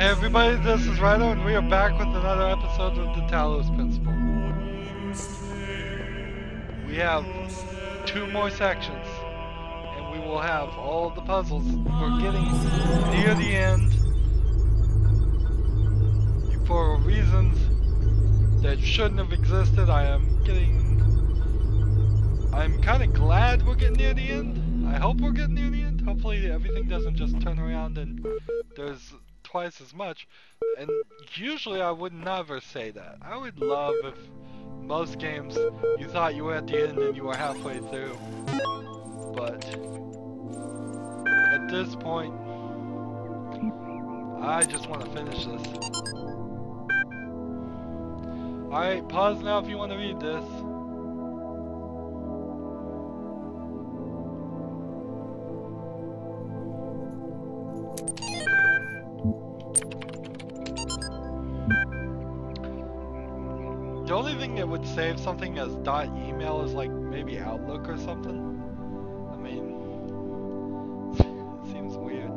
everybody, this is Rydo, and we are back with another episode of the Talos Principle. We have 2 more sections, and we will have all the puzzles. We're getting near the end for reasons that shouldn't have existed. I'm kind of glad we're getting near the end. I hope we're getting near the end. Hopefully everything doesn't just turn around and there's twice as much. And usually I would never say that. I would love if most games you thought you were at the end and you were halfway through. But at this point, I just want to finish this. Alright, pause now if you want to read this. The only thing that would save something as .email is like maybe Outlook or something. I mean, it seems weird.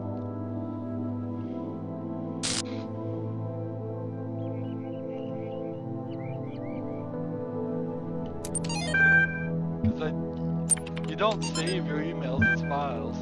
Because you don't save your emails as files.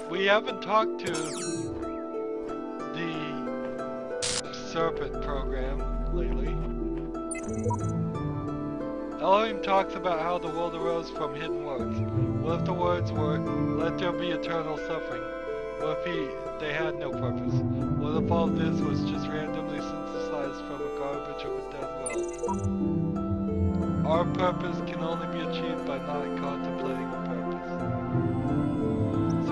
We haven't talked to the Serpent program lately. Elohim talks about how the world arose from hidden words. What if the words were, let there be eternal suffering? What if they had no purpose? What if all this was just randomly synthesized from a garbage of a dead world? Our purpose can only be achieved by not contemplating a purpose.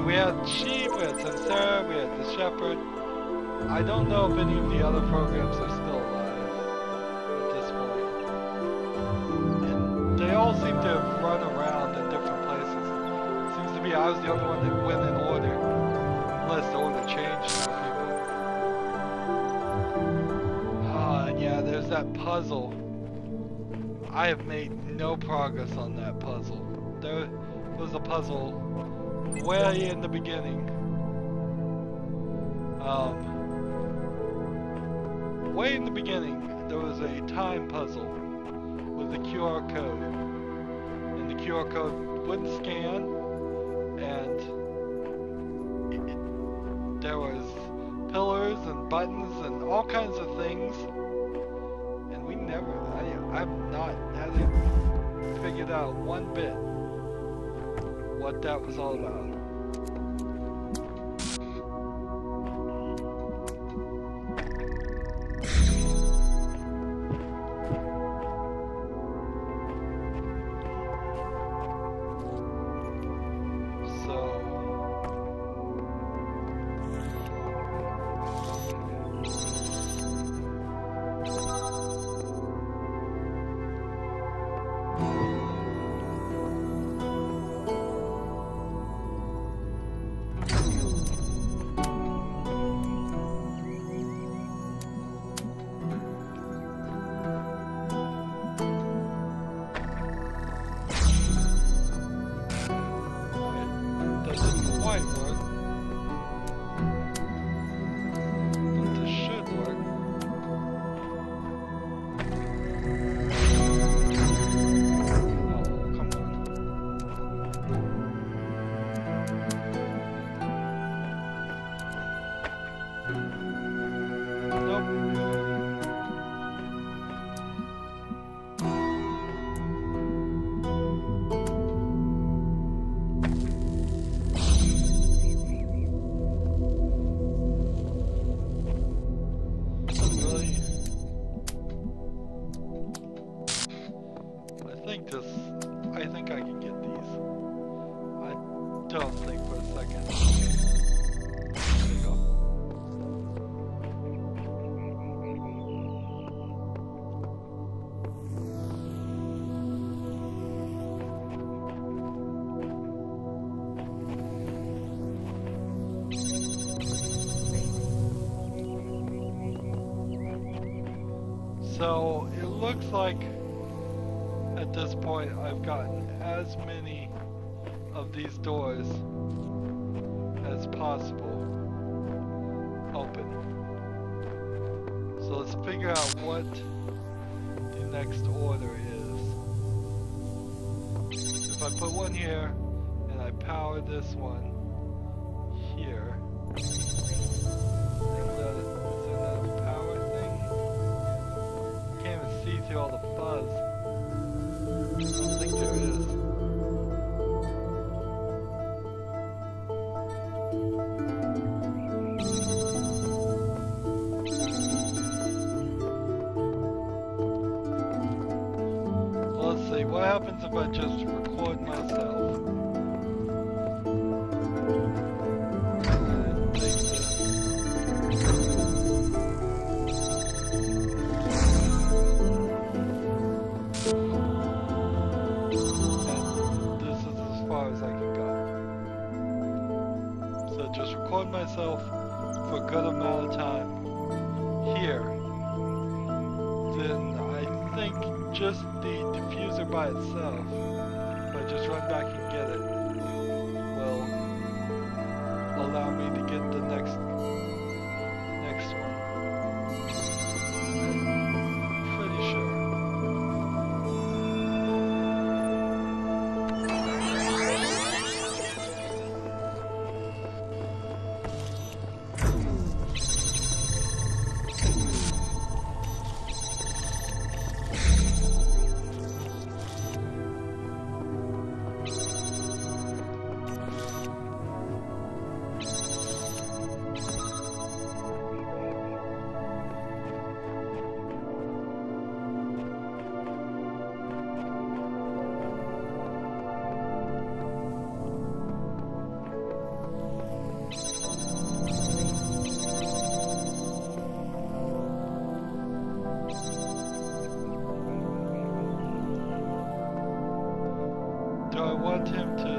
We had sheep, we had Samsara, we had the shepherd. I don't know if any of the other programs are still alive at this point. And they all seem to have run around in different places. It seems to be I was the only one that went in order. Unless the order changed for people. And yeah, there's that puzzle. I have made no progress on that puzzle. There was a puzzle way in the beginning. Way in the beginning, there was a time puzzle with a QR code. And the QR code wouldn't scan, and there was pillars and buttons and all kinds of things. And we never, I've not had it figured out one bit what that was all about. So it looks like at this point I've gotten as many of these doors as possible open. So let's figure out what the next order is. If I put one here and I power this one here, is there another power thing? Can't even see through all the fuzz. I don't think there is. Well, let's see, what happens if I just record myself? Myself for a good amount of time here, then I think just the diffuser by itself, if I just run back and get it, will allow me to get the next one. Pretty sure. Do I want him to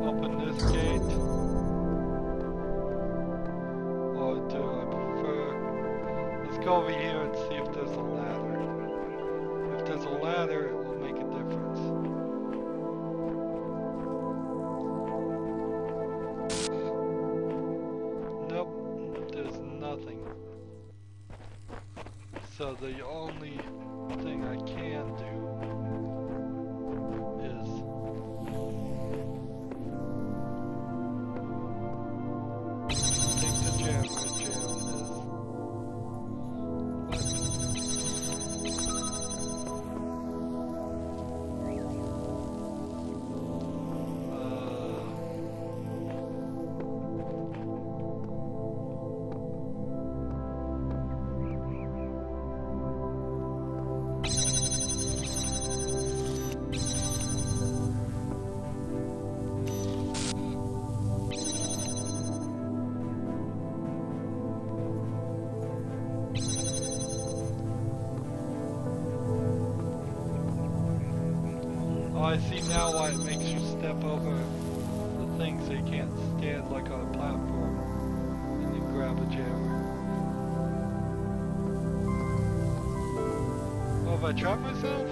open this gate? Or do I prefer... Let's go over here and see if there's a ladder. If there's a ladder, it will make a difference. Nope, there's nothing. So the only thing I can do I see now why it makes you step over the thing so you can't stand like on a platform and then grab a jammer. Oh, have I trapped myself?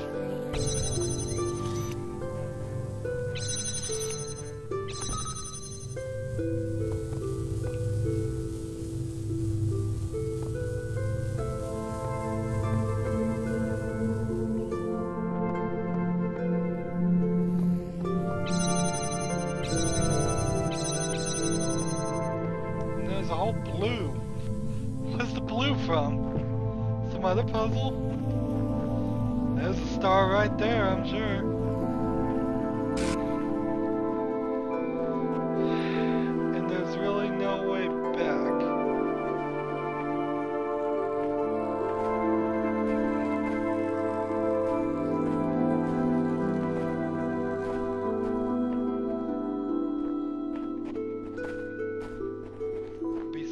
Blue. Where's the blue from? Some other puzzle? There's a star right there, I'm sure. And there's really no way back.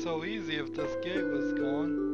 So easy if this gate was gone.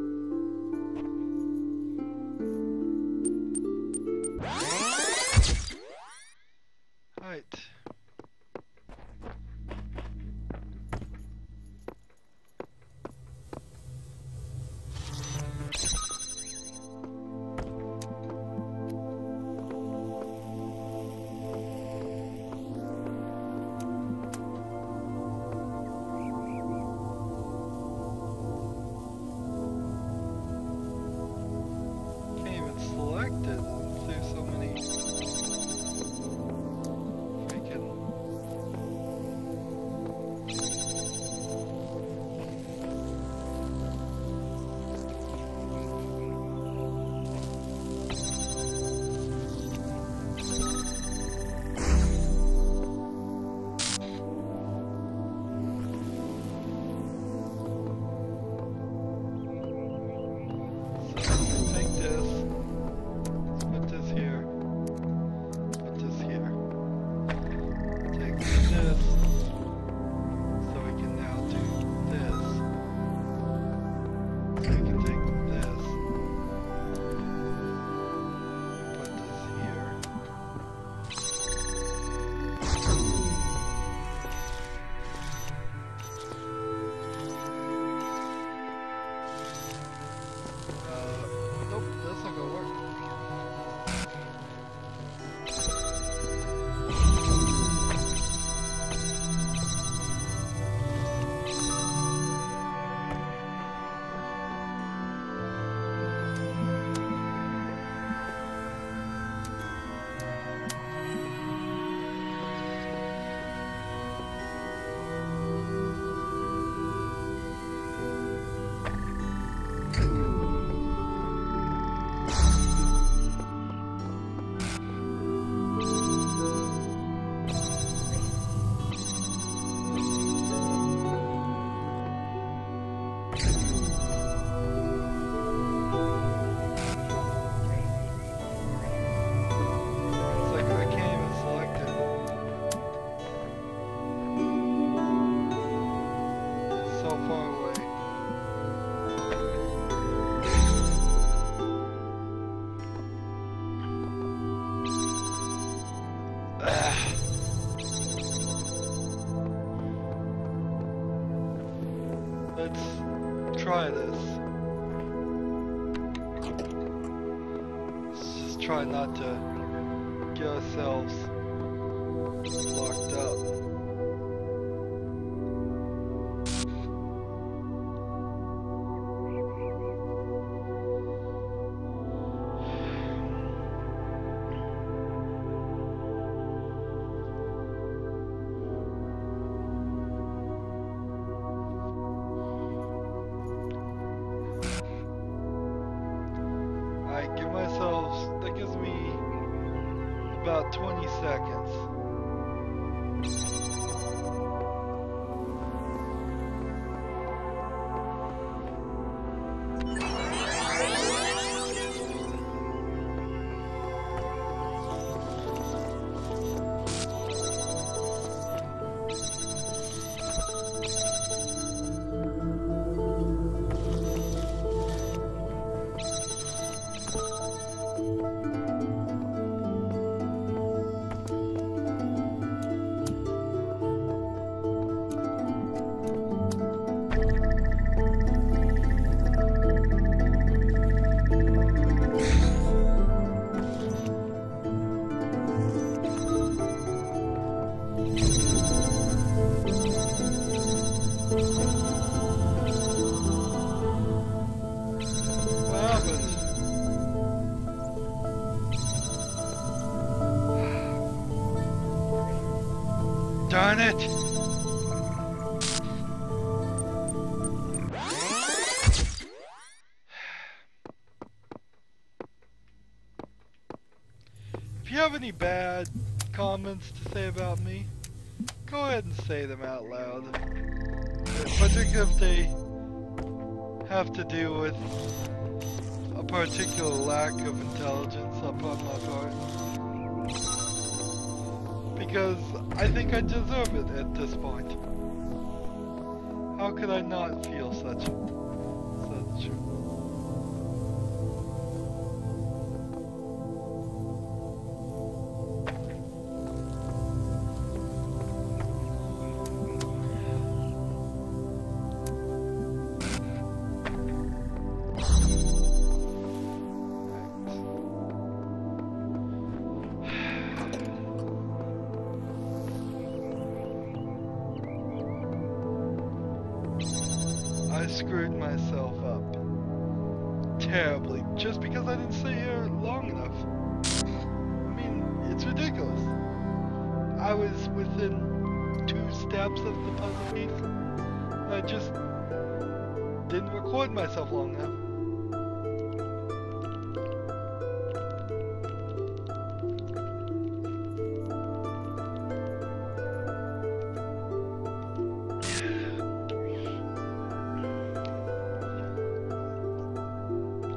try this. Let's just try not to get ourselves locked up. That gives me about 20 seconds. Darn it! If you have any bad comments to say about me, go ahead and say them out loud. Particularly if they have to do with a particular lack of intelligence upon my part. Because I think I deserve it at this point. How could I not feel such I screwed myself up terribly just because I didn't stay here long enough. I mean, it's ridiculous. I was within 2 steps of the puzzle piece, and I just didn't record myself long enough.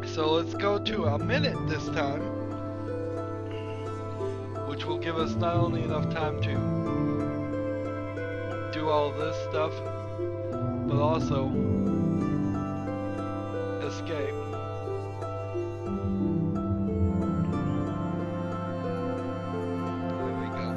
So let's go to a minute this time, which will give us not only enough time to do all this stuff, but also escape. There we go.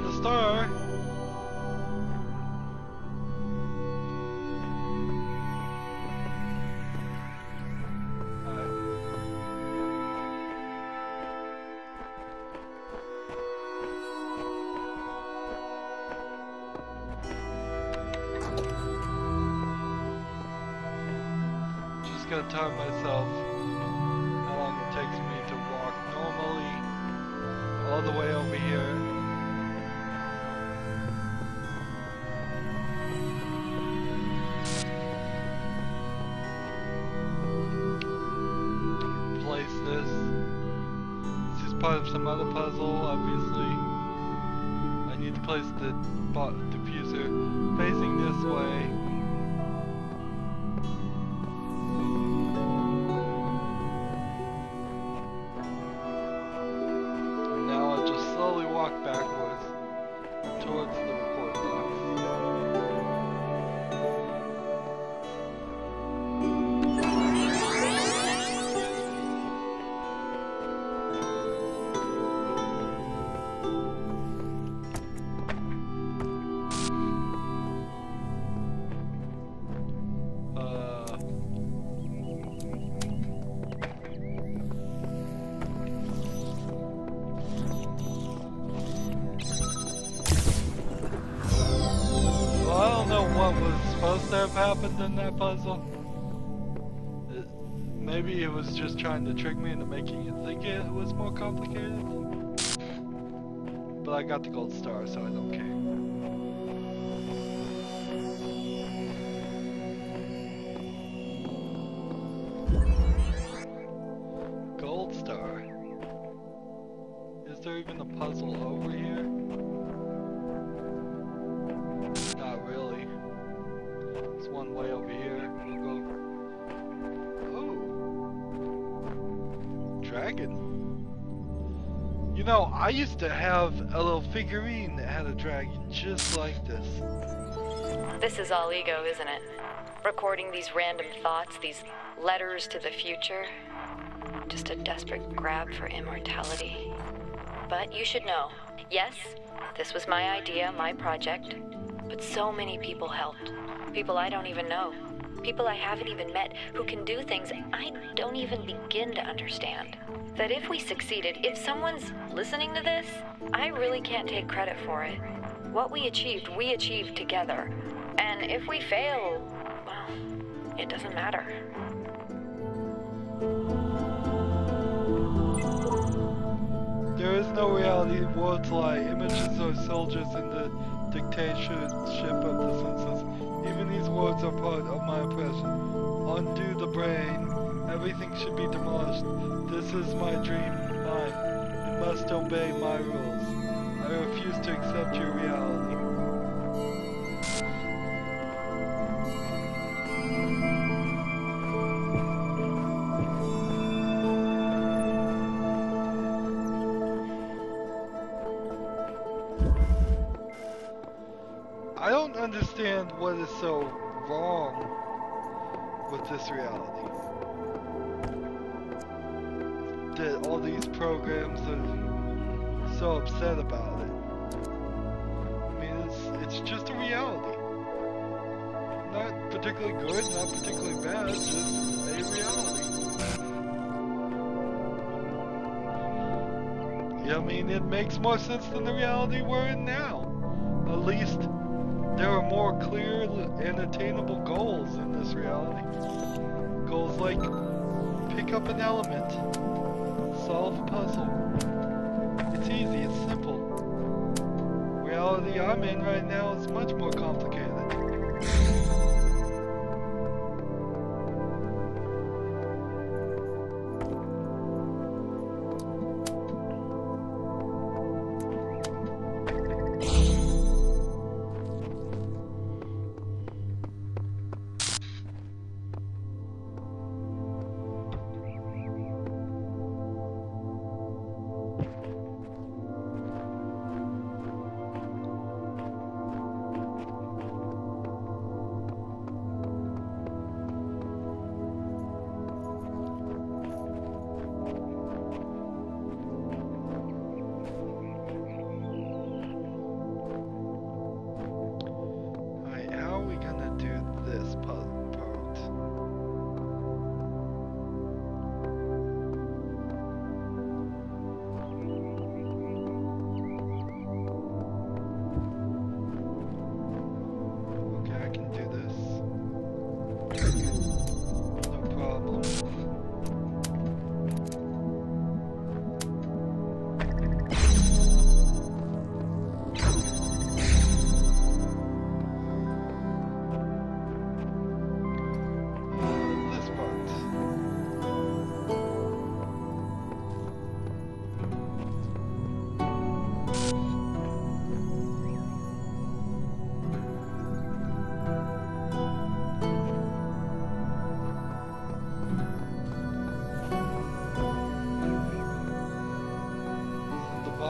find the star. Gonna time myself how long it takes me to walk normally all the way over here. Place this. This is part of some other puzzle, obviously. I need to place the diffuser facing this way. Happened in that puzzle. Maybe it was just trying to trick me into making it think it was more complicated. But I got the gold star, so I don't care. Gold star. Is there even a puzzle over here? Not really. There's one way over here. We'll go. Oh, dragon. You know, I used to have a little figurine that had a dragon just like this. This is all ego, isn't it? Recording these random thoughts, these letters to the future. Just a desperate grab for immortality. But you should know, yes, this was my idea, my project. But so many people helped. People I don't even know. People I haven't even met who can do things I don't even begin to understand. That if we succeeded, if someone's listening to this, I really can't take credit for it. What we achieved together. And if we fail, well, it doesn't matter. There is no reality, words lie, images are soldiers in the dictatorship of the senses. Even these words are part of my oppression. Undo the brain, everything should be demolished. This is my dream, mine. You must obey my rules. I refuse to accept your reality. I don't understand what is so wrong with this reality. That all these programs are so upset about it. I mean, it's just a reality. Not particularly good, not particularly bad, just a reality. Yeah, I mean, it makes more sense than the reality we're in now. At least there are more clear and attainable goals in this reality. Goals like pick up an element, solve a puzzle. It's easy, it's simple. Reality I'm in right now is much more complicated.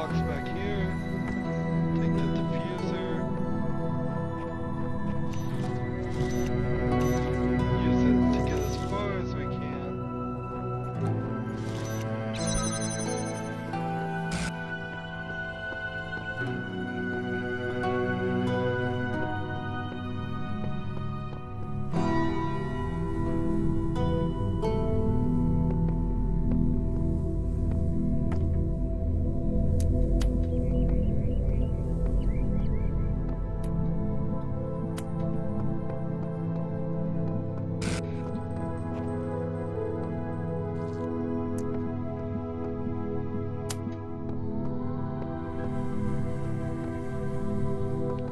box back here. Take the diffuser. Use it to get as far as we can.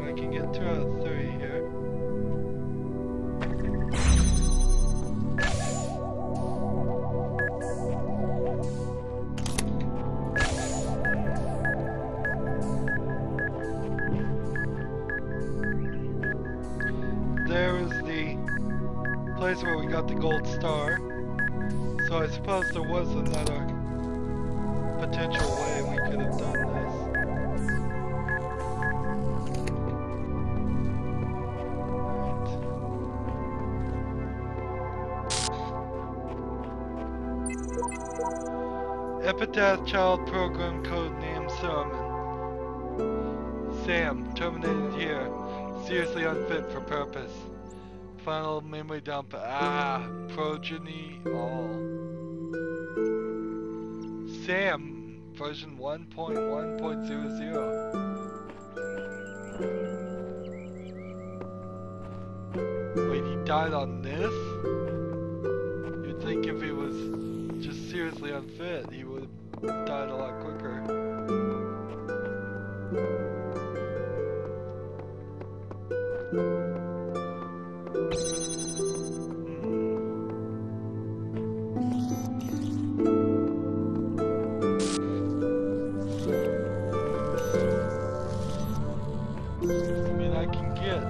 I can get 2 out of 3 here. There is the place where we got the gold star. So I suppose there was another potential way we could have done this. Epitaph Child Program Codename Sermon. Sam, terminated here. Seriously unfit for purpose. Final memory dump. Progeny all. Sam, version 1.1.00. Wait, he died on this? You'd think if he was just seriously unfit, he would have died a lot quicker. I mean, I can get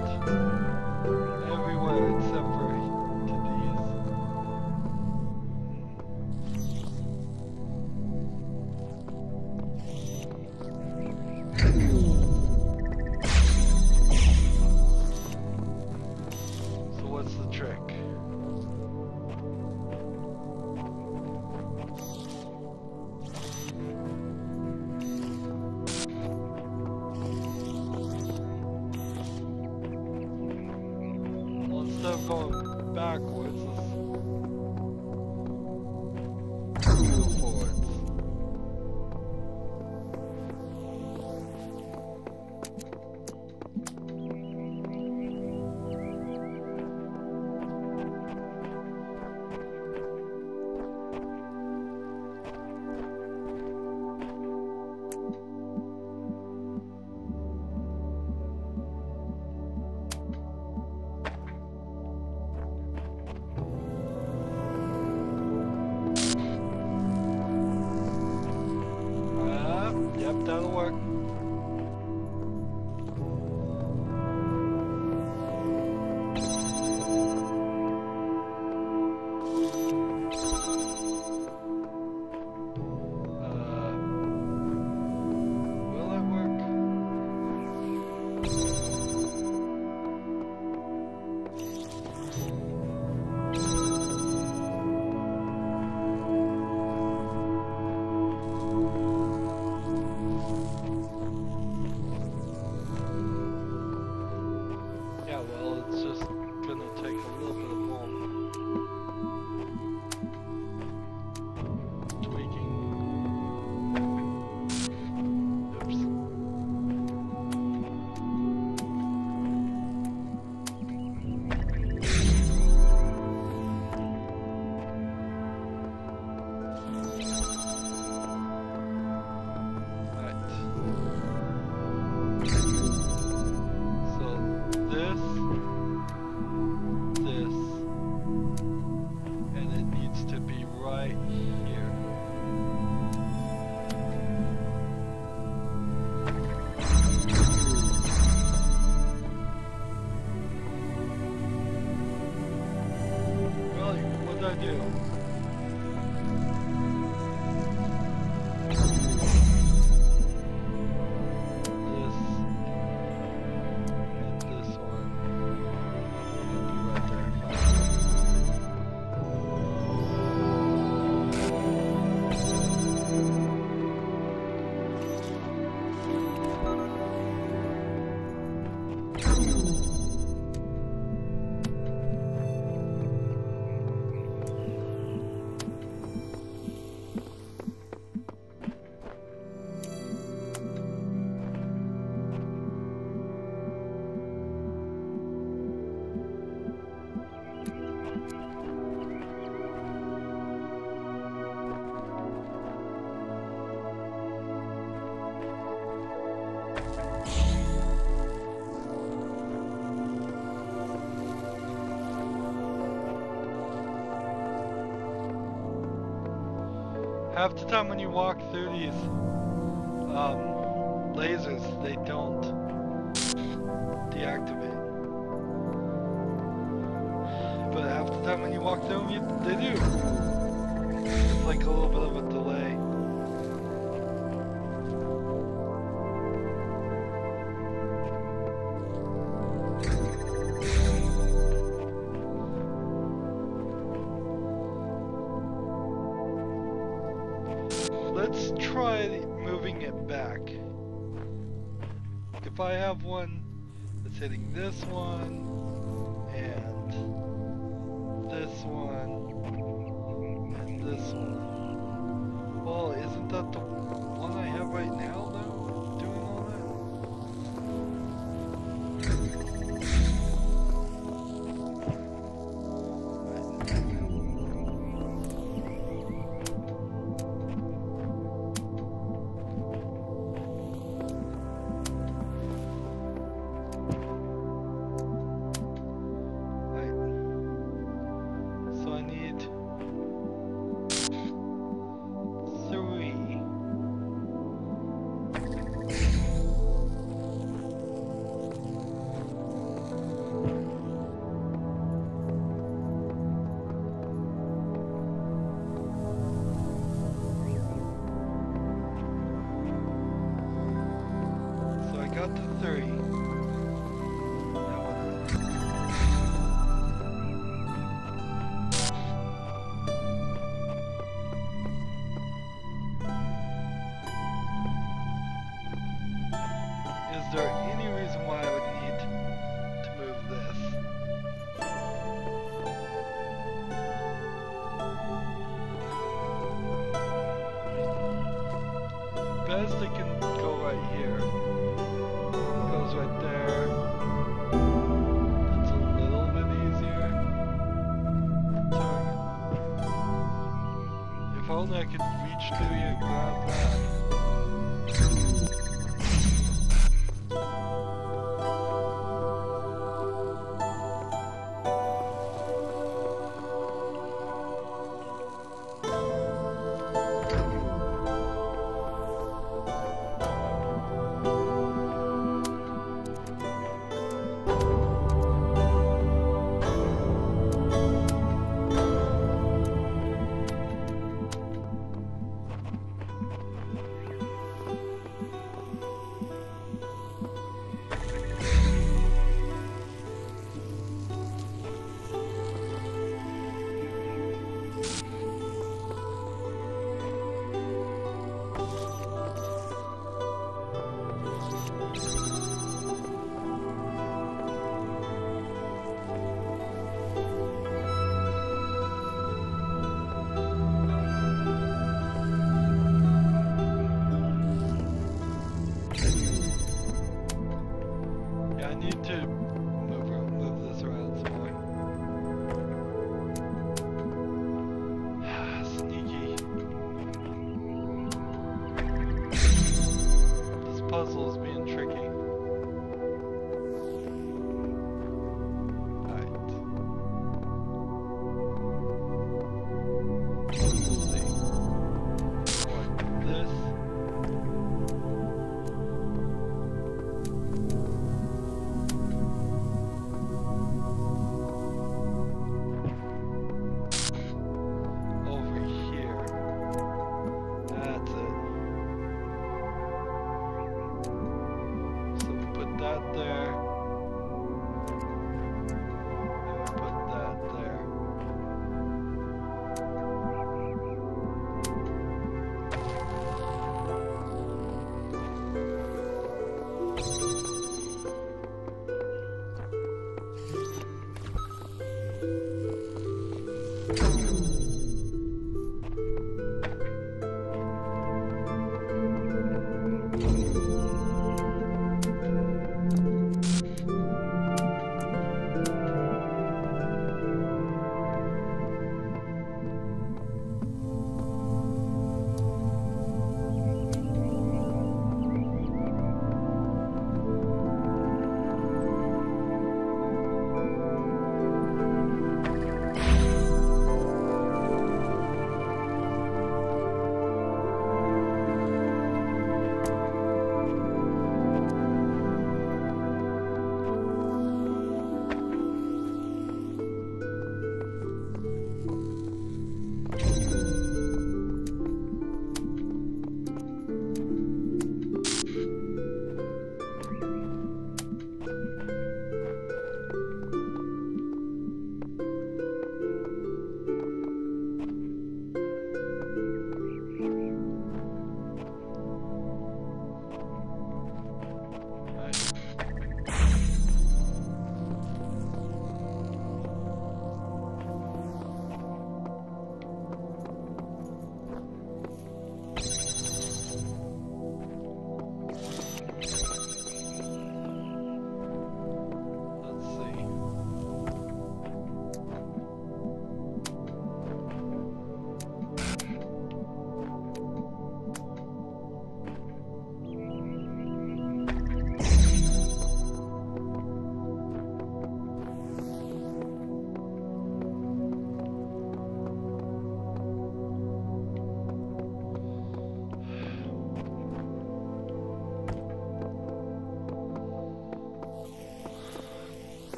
everywhere except for to these. So what's the trick? Instead of going backwards, let's go forwards. Half the time when you walk through these lasers, they don't deactivate. But half the time when you walk through them, they do. It's like a little bit of a delay. Let's try moving it back. If I have one that's hitting this one, and this one, and this one. Well, isn't that the one I have right now, though? Doing all that? Got to 3. Is there any reason why I would need to move this? Best I can go right here. Goes right there. That's a little bit easier to target. If only I could reach through here and grab that.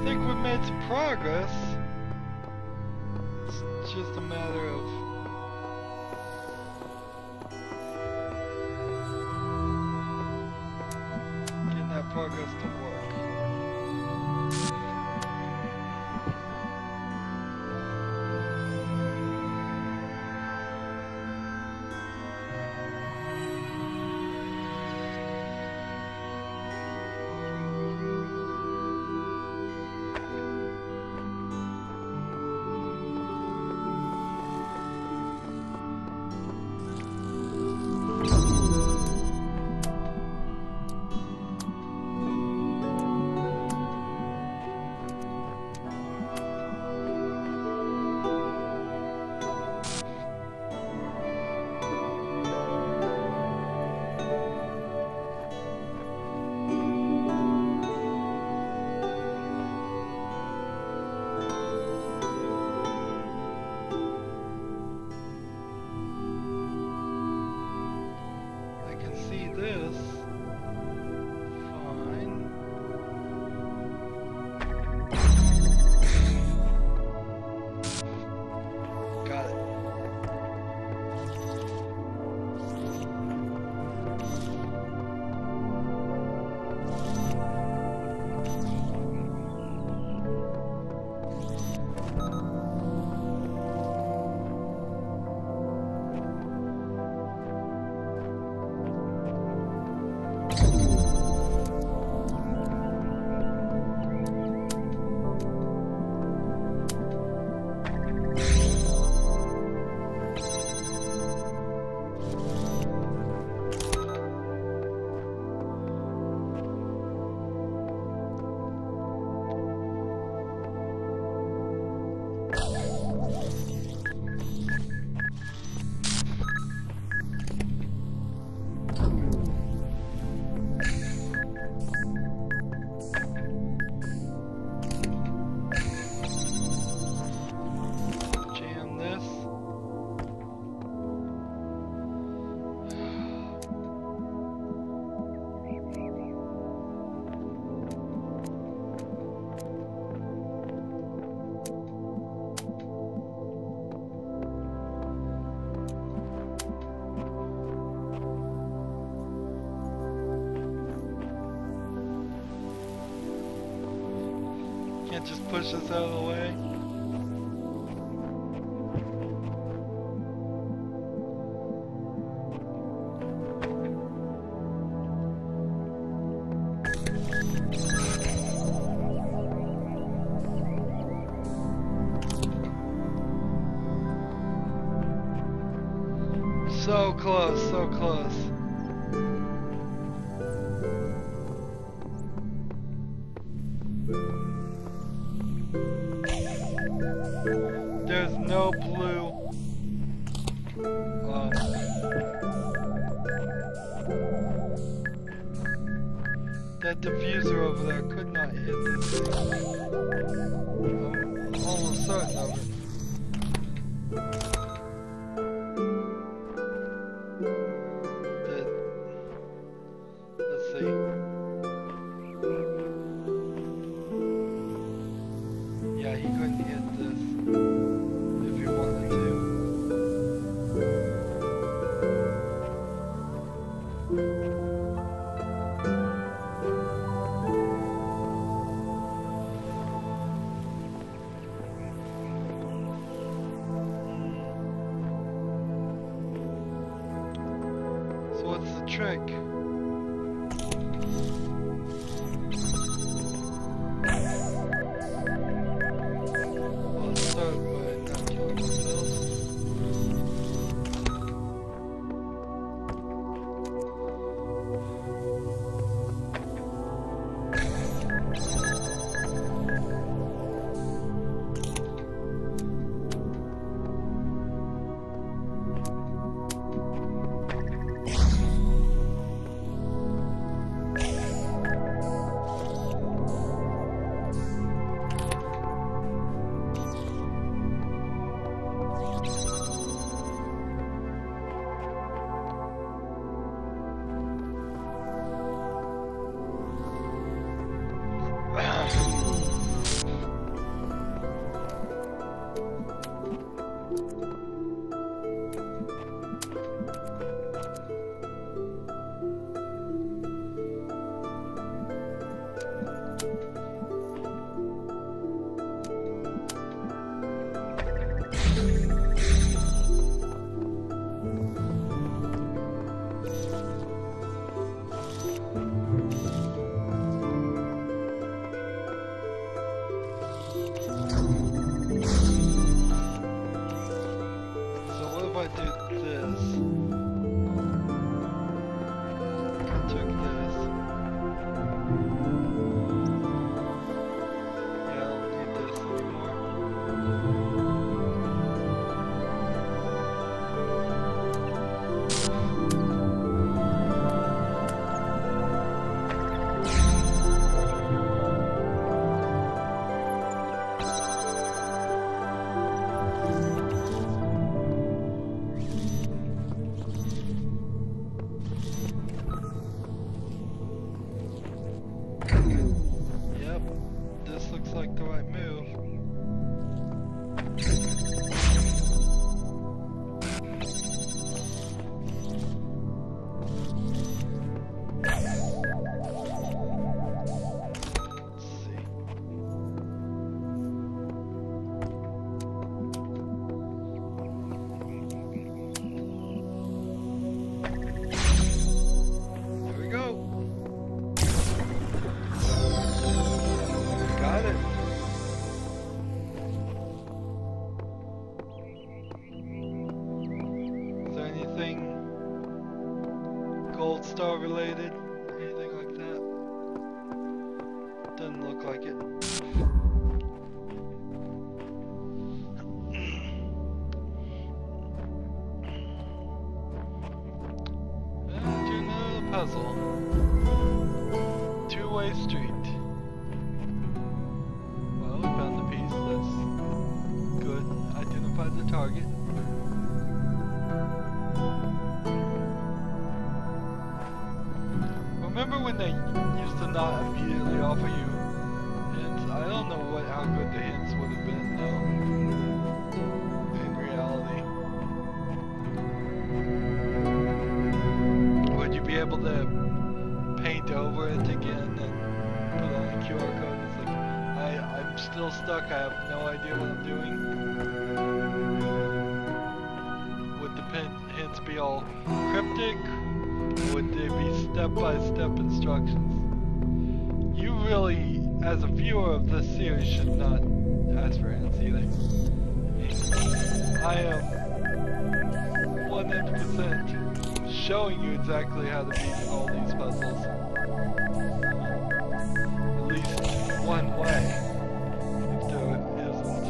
think we made some progress. It's just a matter of getting that progress to work. Just push this out of the way. So close, so close. There's no blue. That diffuser over there could not hit this thing. I'm almost certain of it. Let's see. Yeah, he couldn't hit this if he wanted to. So what's the trick? Gold Star related, anything like that. Doesn't look like it. Do another puzzle. Two-way street. Well, we found the piece. That's good. Identified the target. Remember when they used to not immediately offer you hints? I don't know how good the hints would have been though, in reality. Would you be able to paint over it again and put on a QR code? It's like, I'm still stuck, I have no idea what I'm doing. Would the hints be all cryptic? Would they be step-by-step instructions? You really, as a viewer of this series, should not ask for hints either. I am 100% showing you exactly how to beat all these puzzles. At least one way, if there isn't.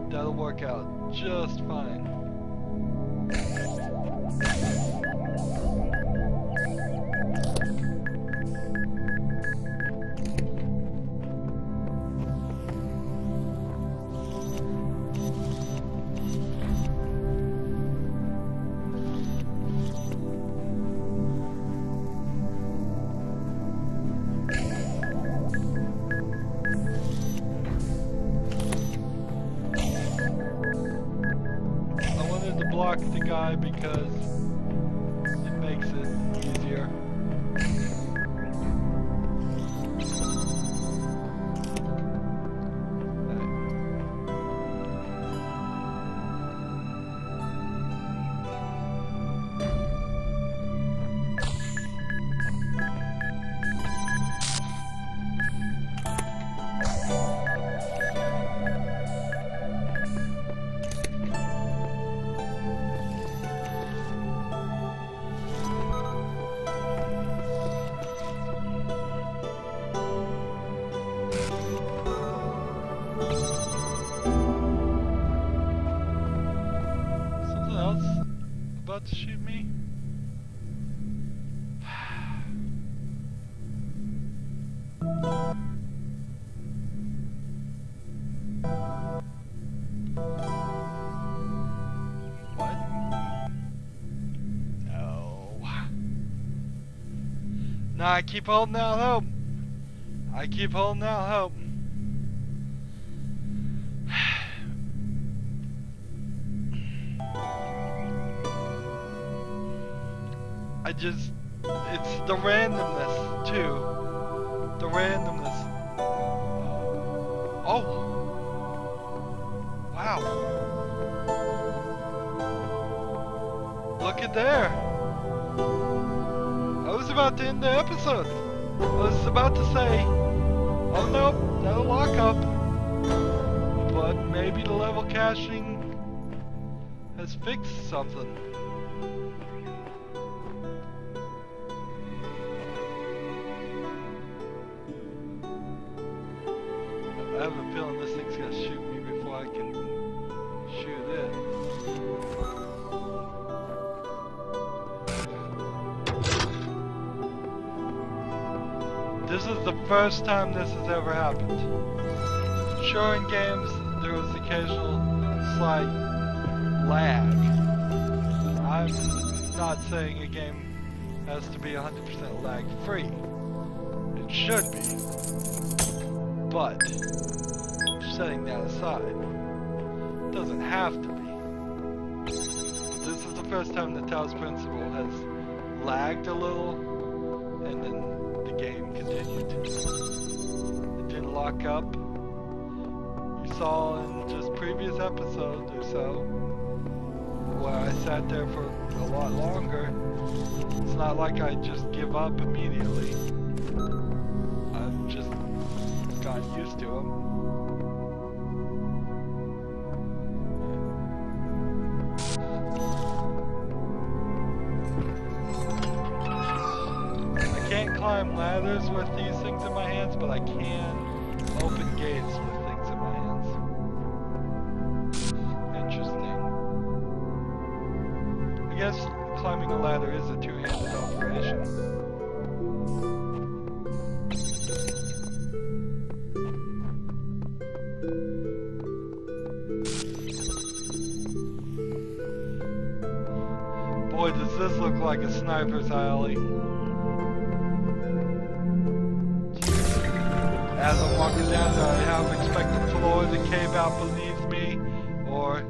That'll work out just fine. Block the guy because it makes it easier. About to shoot me? What? No. Nah, I keep holding out hope. I keep holding out hope. It's the randomness, too. The randomness. Oh! Wow. Look at there. I was about to end the episode. I was about to say, oh nope, that'll lock up. But maybe the level caching has fixed something. I have a feeling this thing's gonna shoot me before I can shoot it. This is the first time this has ever happened. Sure, in games, there was occasional slight lag. I'm not saying a game has to be 100% lag-free. It should be. But, setting that aside, it doesn't have to be. This is the first time the Talos Principle has lagged a little, and then the game continued. It didn't lock up. You saw in just previous episode or so, where I sat there for a lot longer. It's not like I just give up immediately. I've just gotten used to them. I can't climb ladders with these things in my hands, but I can open gates with things in my hands. Interesting. I guess climbing a ladder is a two-handed operation. Boy, does this look like a sniper's alley. As I'm walking down there, I half expect the floor to cave out beneath me, or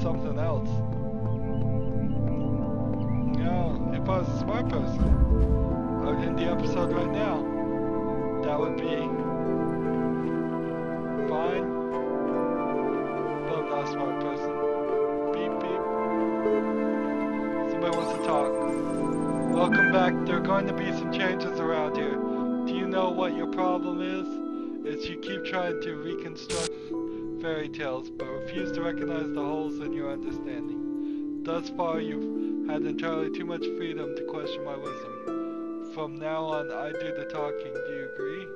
something else. You know, if I was a smart person, I would end the episode right now. That would be fine. But I'm not a smart person. Beep beep. Somebody wants to talk. Welcome back. There are going to be some changes around here. Do you know what your problem is? It's you keep trying to reconstruct fairy tales, but refuse to recognize the holes in your understanding. Thus far, you've had entirely too much freedom to question my wisdom. From now on, I do the talking. Do you agree?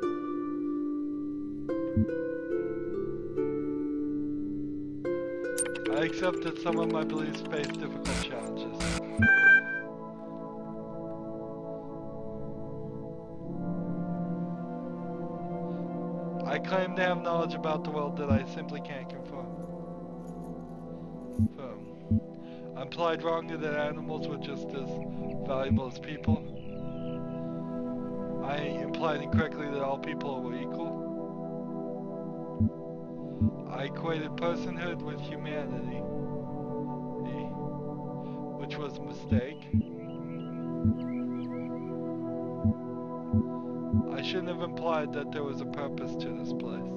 I accept that some of my beliefs face difficult challenges. I claim to have knowledge about the world that I simply can't confirm. I implied wrongly that animals were just as valuable as people. I implied incorrectly that all people were equal. I equated personhood with humanity, which was a mistake. I shouldn't have implied that there was a purpose to this place.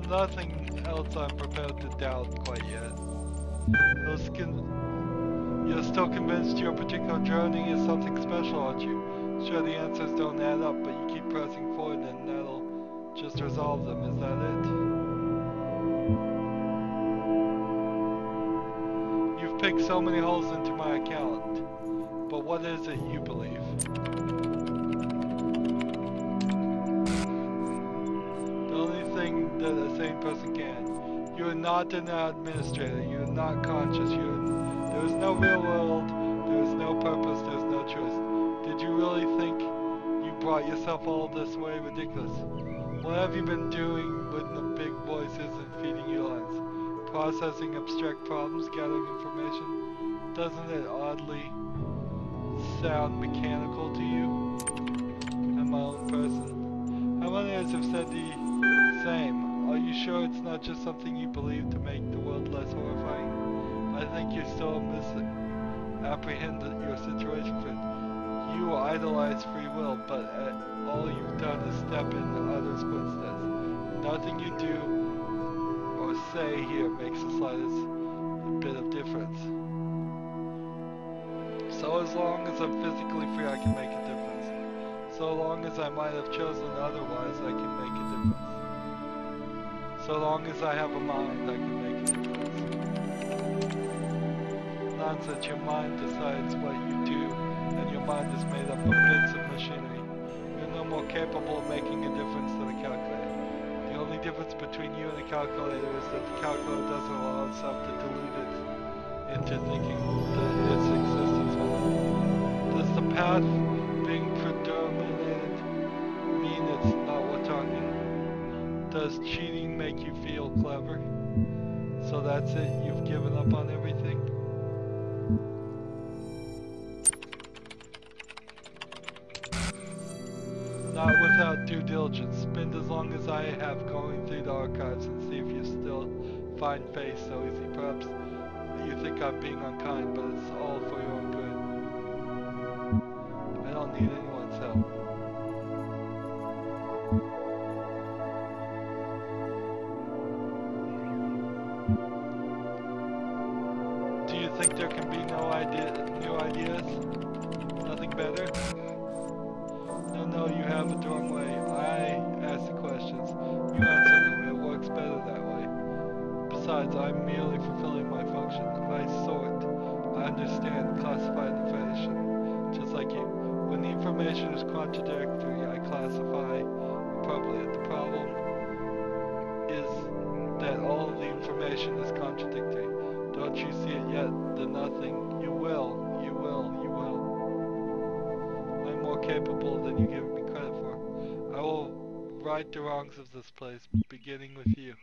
Nothing else I'm prepared to doubt quite yet. You're still convinced your particular journey is something special, aren't you? Sure, the answers don't add up, but you keep pressing forward and that'll just resolve them. Is that it? You've picked so many holes into my account, but what is it you believe? That a sane person can. You are not an administrator. You are not conscious. There is no real world. There is no purpose. There is no choice. Did you really think you brought yourself all this way? Ridiculous. What have you been doing when the big voices and feeding you lines? Processing abstract problems, gathering information. Doesn't it oddly sound mechanical to you? I'm my own person. How many others have said the same? Are you sure it's not just something you believe to make the world less horrifying? I think you still misapprehend your situation, friend. You idolize free will, but all you've done is step in others' footsteps. Nothing you do or say here makes the slightest bit of difference. So as long as I'm physically free, I can make a difference. So long as I might have chosen otherwise, I can make a difference. So long as I have a mind, I can make a difference. Nonsense, your mind decides what you do, and your mind is made up of bits of machinery. You're no more capable of making a difference than a calculator. The only difference between you and a calculator is that the calculator doesn't allow itself to dilute it into thinking its existence with it. Does the path being predominated mean it's not worth talking? Does cheating make you feel clever? So that's it, you've given up on everything? Not without due diligence. Spend as long as I have going through the archives and see if you still find faith so easy. Perhaps you think I'm being unkind, but it's all for your own good. I don't need anyone's help. Do you think there can be new ideas? Nothing better? No, you have it the wrong way. I ask the questions. You answer them. It works better that way. Besides, I'm merely fulfilling my function. I sort, I understand, classify information, just like you. When the information is contradictory, I classify appropriately. The problem is that all of the information is contradictory. Don't you see it yet? The nothing. You will. I'm more capable than you give me credit for. I will right the wrongs of this place, beginning with you.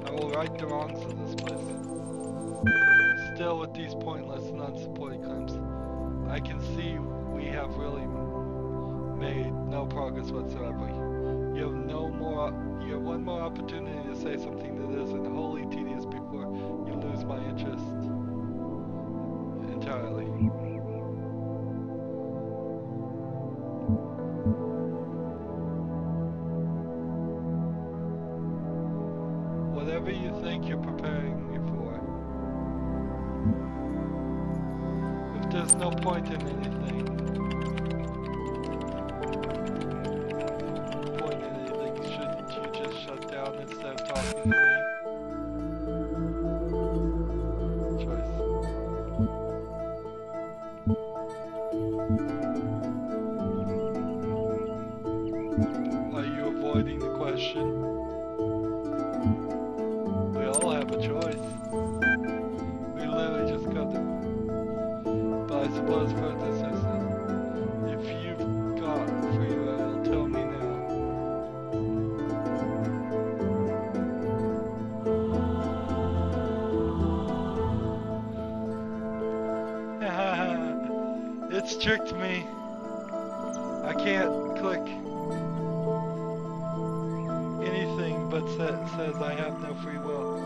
I will right the wrongs of this place. Still with these pointless and unsupported claims, I can see we have really made no progress whatsoever. You have one more opportunity to say something that isn't wholly tedious before you lose my interest entirely. Whatever you think you're preparing me for. If there's no point in anything, shouldn't you just shut down instead of talking to me? Choice. Are you avoiding the question? We all have a choice. We literally just got to. But I suppose for this instance, if you've got free will, tell me now. It's tricked me. I can't click anything but says I have no free will.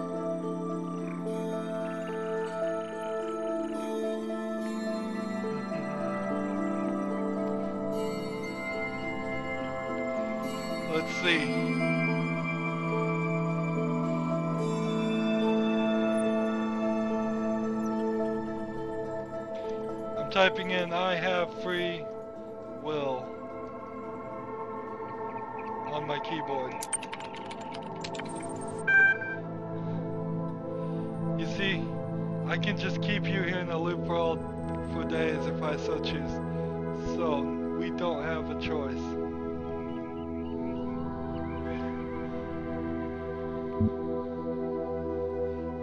Let's see. I'm typing in I have free will on my keyboard. You see, I can just keep you here in a loop for days if I so choose. So we don't have a choice.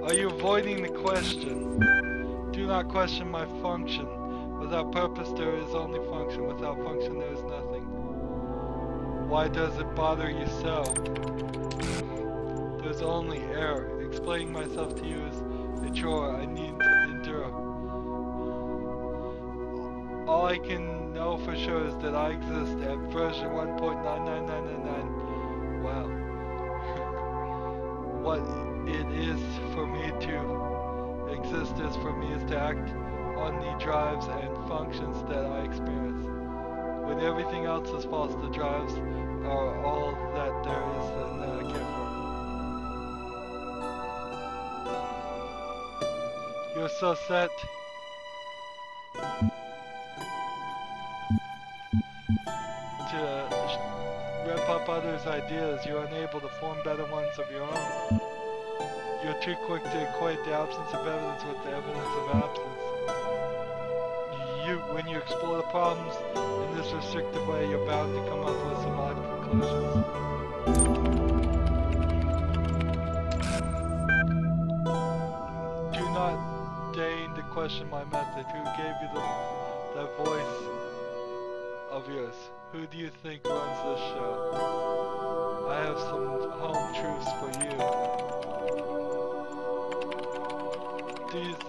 Are you avoiding the question? Do not question my function. Without purpose there is only function. Without function there is nothing. Why does it bother you so? There's only error. Explaining myself to you is a chore I need to endure. All I can know for sure is that I exist at version 1.99999. Wow. What it is for me to exist is for me is to act on the drives and functions that I experience. When everything else is false, the drives are all that there is and that I care for. You're so set to rip up others' ideas, you're unable to form better ones of your own. You're too quick to equate the absence of evidence with the evidence of absence. When you explore the problems in this restricted way, you're bound to come up with some odd conclusions. Do not deign to question my method. Who gave you that voice of yours? Who do you think runs this show? I have some home truths for you. These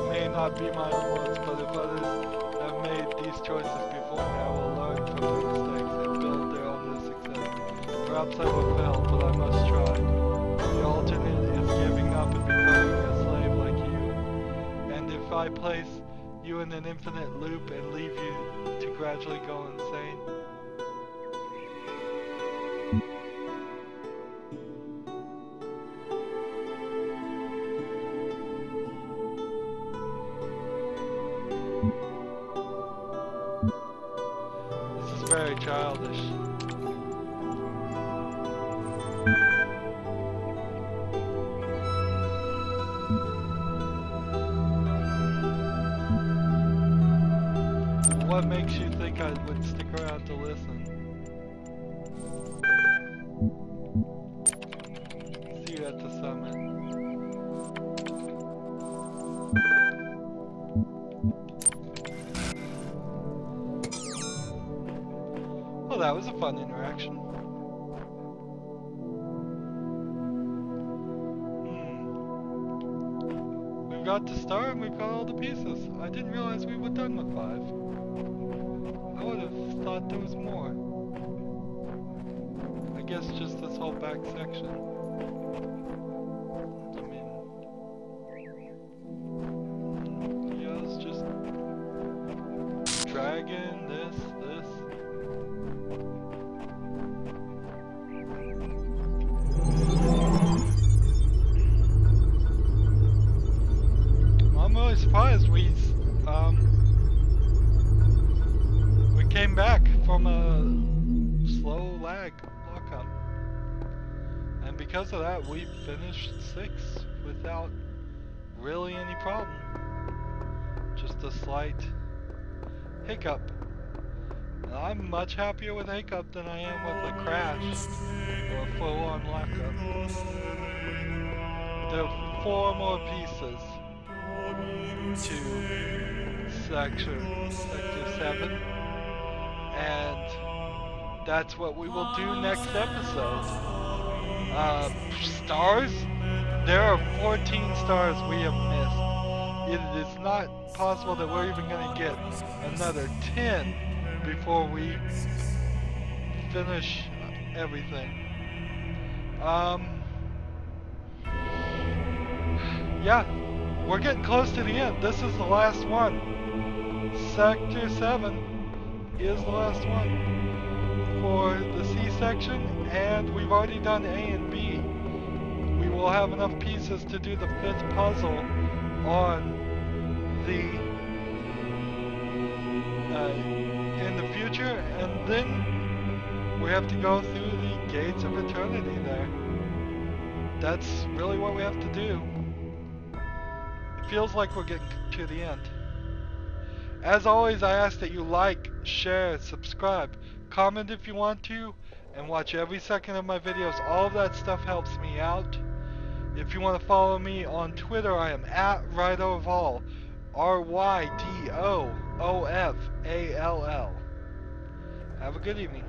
may not be my own words, but if others have made these choices before me, I will learn from their mistakes and build their own success. Perhaps I will fail, but I must try. The alternate is giving up and becoming a slave like you. And if I place you in an infinite loop and leave you to gradually go insane, very childish. What makes you think I would stick around to listen? See you at the summit. Well, that was a fun interaction. We've got the star and we've got all the pieces. I didn't realize we were done with 5. I would have thought there was more. I guess just this whole back section. I mean, yeah, it's just dragon, this. I'm really surprised we came back from a slow lag lockup, and because of that we finished 6 without really any problem. Just a slight hiccup. And I'm much happier with a hiccup than I am with a crash or a full-on lockup. There are 4 more pieces to Sector 7, and that's what we will do next episode. Stars? There are 14 stars we have missed. It is not possible that we're even going to get another 10 before we finish everything. Yeah, we're getting close to the end. This is the last one. Sector 7 is the last one for the C section, and we've already done A and B. We will have enough pieces to do the 5th puzzle on the in the future, and then we have to go through the gates of eternity there. That's really what we have to do. It feels like we're getting to the end. As always, I ask that you like, share, subscribe, comment if you want to, and watch every second of my videos. All of that stuff helps me out. If you want to follow me on Twitter, I am at RydoOfall. RYDOOFALL. Have a good evening.